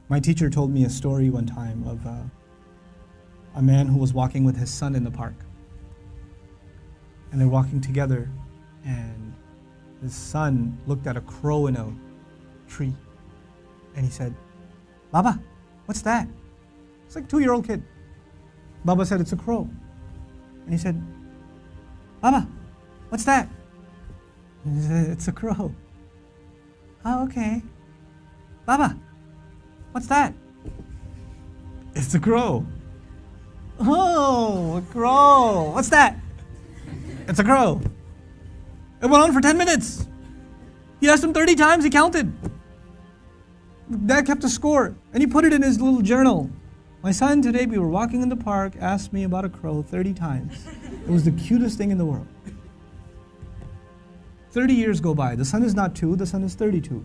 My teacher told me a story one time of a man who was walking with his son in the park. And they're walking together, and his son looked at a crow in a tree. And he said, "Baba, what's that?" It's like a 2-year-old kid. Baba said, "It's a crow." And he said, "Baba, what's that?" And he said, "It's a crow." "Oh, okay." "Baba, what's that?" "It's a crow." "Oh, a crow. What's that?" "It's a crow." It went on for 10 minutes. He asked him 30 times, he counted. Dad kept a score, and he put it in his little journal. "My son, today we were walking in the park, asked me about a crow 30 times. It was the cutest thing in the world." 30 years go by. The son is not 2, the son is 32.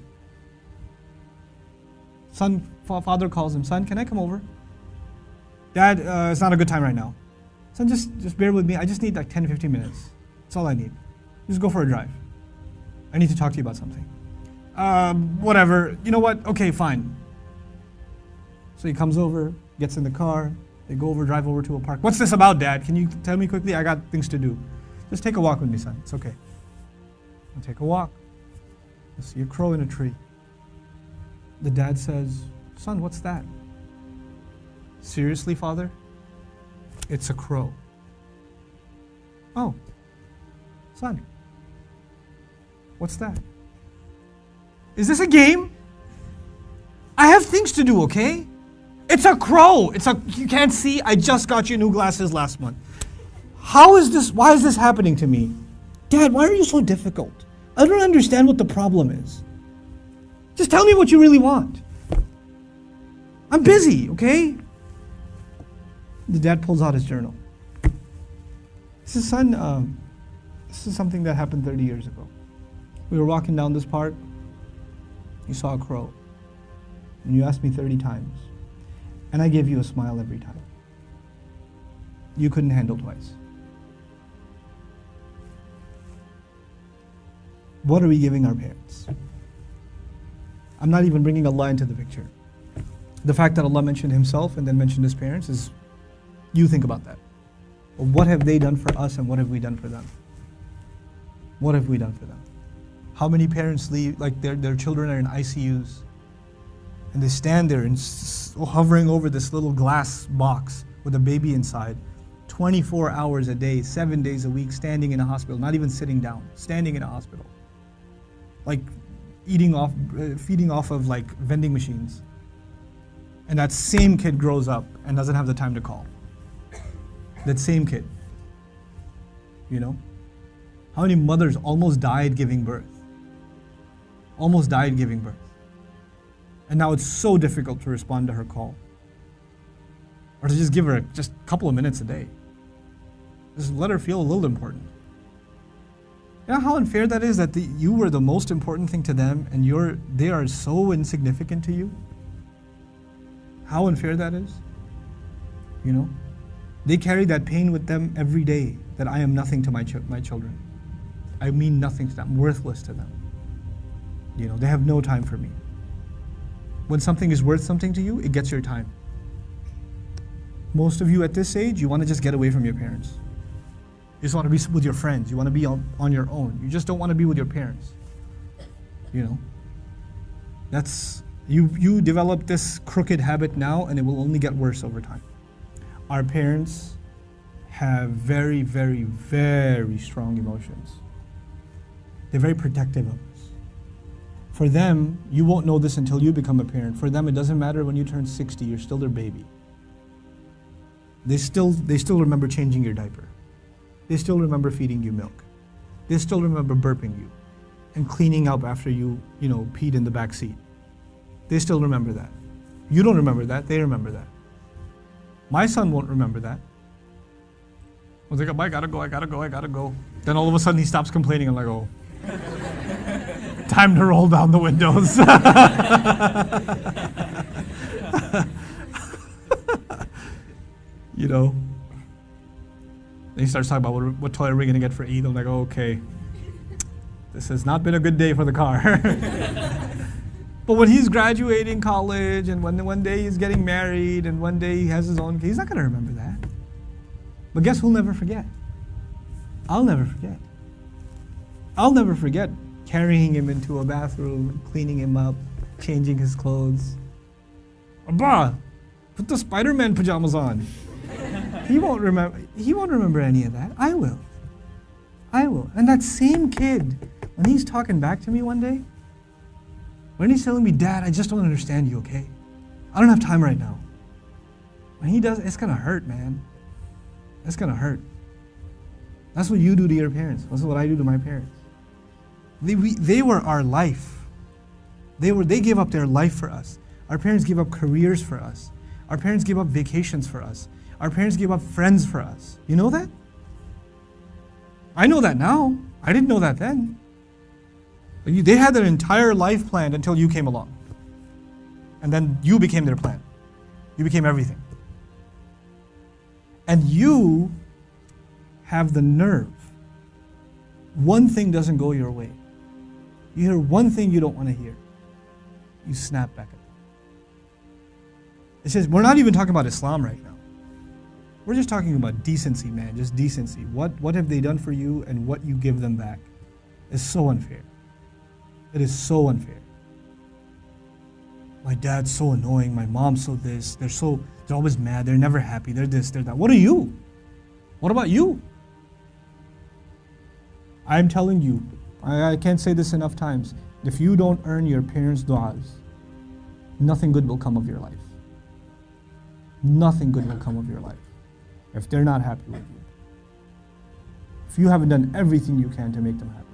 Father calls him, "Son, can I come over?" "Dad, it's not a good time right now." "Son, just bear with me. I just need like 10, 15 minutes. That's all I need. Just go for a drive. I need to talk to you about something." Whatever. You know what? Okay, fine. So he comes over, gets in the car. They go over, drive over to a park. "What's this about, Dad? Can you tell me quickly? I got things to do." "Just take a walk with me, son. It's okay." I'll take a walk. I see a crow in a tree. The dad says, "Son, what's that?" "Seriously, Father? It's a crow." "Oh, son, what's that?" "Is this a game? I have things to do, okay? It's a crow. You can't see? I just got you new glasses last month. Why is this happening to me? Dad, why are you so difficult? I don't understand what the problem is. Just tell me what you really want. I'm busy, okay?" The dad pulls out his journal. He says, "Son, this is something that happened 30 years ago. We were walking down this park. You saw a crow. And you asked me 30 times. And I gave you a smile every time. You couldn't handle twice. What are we giving our parents?" I'm not even bringing Allah into the picture. The fact that Allah mentioned Himself and then mentioned His parents is, you think about that. What have they done for us and what have we done for them? What have we done for them? How many parents leave, like their children are in ICUs and they stand there and hovering over this little glass box with a baby inside, 24 hours a day, 7 days a week, standing in a hospital, not even sitting down, standing in a hospital. Like feeding off of like vending machines. And that same kid grows up and doesn't have the time to call. That same kid. You know? How many mothers almost died giving birth? Almost died giving birth. And now it's so difficult to respond to her call. Or to just give her just a couple of minutes a day. Just let her feel a little important. You know how unfair that is, that you were the most important thing to them and they are so insignificant to you? How unfair that is? You know? They carry that pain with them every day, that I am nothing to my children. I mean nothing to them, I'm worthless to them. You know, they have no time for me. When something is worth something to you, it gets your time. Most of you at this age, you want to just get away from your parents. You just want to be with your friends. You want to be on your own. You just don't want to be with your parents. You know? That's, you develop this crooked habit now and it will only get worse over time. Our parents have very, very, very strong emotions. They're very protective of us. For them, you won't know this until you become a parent. For them, it doesn't matter when you turn 60, you're still their baby. They still remember changing your diaper. They still remember feeding you milk. They still remember burping you and cleaning up after you peed in the back seat. They still remember that. You don't remember that, they remember that. My son won't remember that. I was like, I gotta go. Then all of a sudden he stops complaining. I'm like, oh, time to roll down the windows. You know. Then he starts talking about what toy are we gonna get for Eid. I'm like, oh, okay. This has not been a good day for the car. But when he's graduating college and when one day he's getting married and one day he has his own, he's not going to remember that. But guess who'll never forget? I'll never forget. I'll never forget carrying him into a bathroom, cleaning him up, changing his clothes. Abba, put the Spider-Man pajamas on. He won't remember any of that. I will. And that same kid, when he's talking back to me one day, when he's telling me, Dad, I just don't understand you, okay? I don't have time right now. When he does, it's gonna hurt, man. It's gonna hurt. That's what you do to your parents. That's what I do to my parents. They were our life. They gave up their life for us. Our parents gave up careers for us. Our parents gave up vacations for us. Our parents gave up friends for us. You know that? I know that now. I didn't know that then. They had their entire life planned until you came along. And then you became their plan. You became everything. And you have the nerve. One thing doesn't go your way. You hear one thing you don't want to hear. You snap back at them. It says, we're not even talking about Islam right now. We're just talking about decency, man. Just decency. What have they done for you and what you give them back is so unfair. It is so unfair. My dad's so annoying. My mom's so this. They're always mad. They're never happy. They're this, they're that. What are you? What about you? I'm telling you, I can't say this enough times. If you don't earn your parents' du'as, nothing good will come of your life. Nothing good will come of your life if they're not happy with you. If you haven't done everything you can to make them happy.